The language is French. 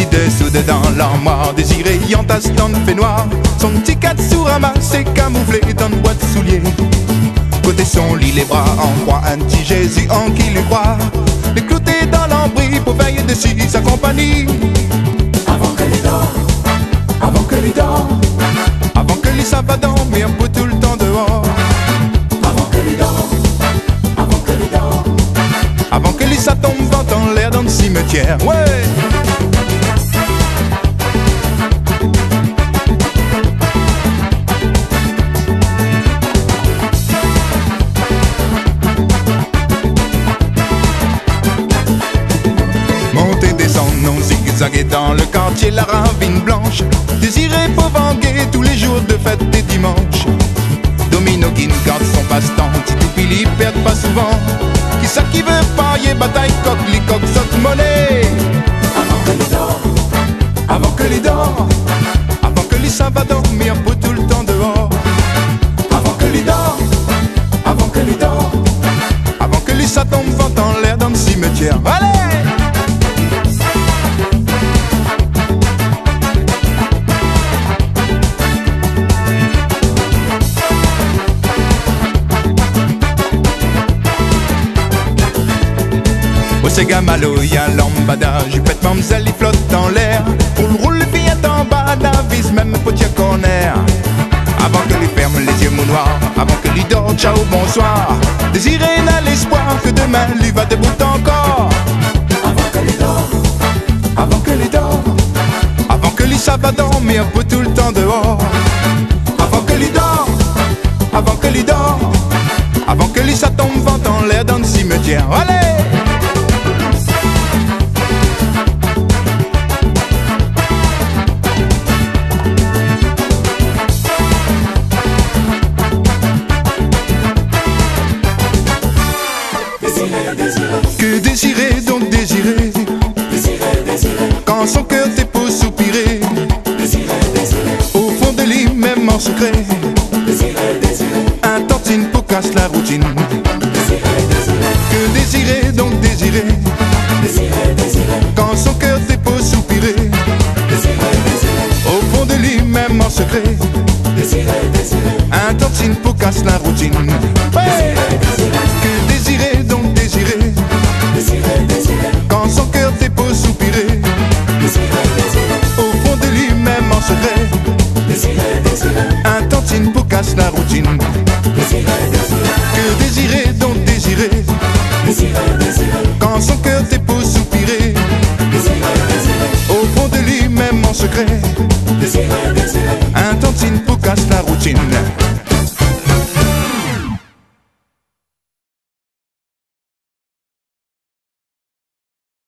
décide soude dans l'armoire. Désiré y entasse dans le fait noir. Son petit Katsurama s'est camouflé dans une boîte de souliers. Côté son lit, les bras en croix, un petit Jésus en qui lui croit. Les cloutés dans l'ambris pour veiller dessus sa compagnie. Avant que les dort, avant que les dort, Avant que lui ça va dormir un peu tout le temps dehors. avant que les dort, avant que les dort. Avant que lui ça tombe vent en l'air dans le cimetière. Ouais. Monter, descendre, non zigzaguer dans le quartier, la ravine blanche. Désiré pour vanguer tous les jours de fête et dimanches. Domino qui ne garde son passe-temps, Tito Pili perd pas souvent. Qui ça qui veut pailler, bataille, coq, licoque, saute monnaie. Avant que les dort, Avant que les dort, avant que les ça va dormir pour tout le temps dehors. avant que les dort, avant que les dort. Avant que les ça tombe vent en l'air dans le cimetière. Allez! Au Segamalo, y'a l'ambada, jupette mamzelle, il flotte dans l'air. Roule le fillette en bas, la vise même potier corner. Avant que lui ferme les yeux mou noirs, avant que lui dort, ciao, bonsoir. Désiré n'a l'espoir que demain lui va debout encore. Avant que les dort, avant que les dort, Avant que lui ça va dormir pour tout le temps dehors. Avant que lui dort, avant que lui dort, avant que lui ça tombe vent en l'air dans le cimetière. Allez! désiré, désiré, Que désirer donc désirer, désiré, désiré, quand son cœur t'est pour soupirer. désiré, désiré, Au fond de lui, même en secret, désiré, désiré, un tantine pour casse la routine. désiré, désiré, Que désirer donc désirer, désiré, désiré, quand son cœur t'est pour soupirer. désiré, désiré, Au fond de lui, même en secret, désiré, désiré, un tantine pour casse la routine. Ouais.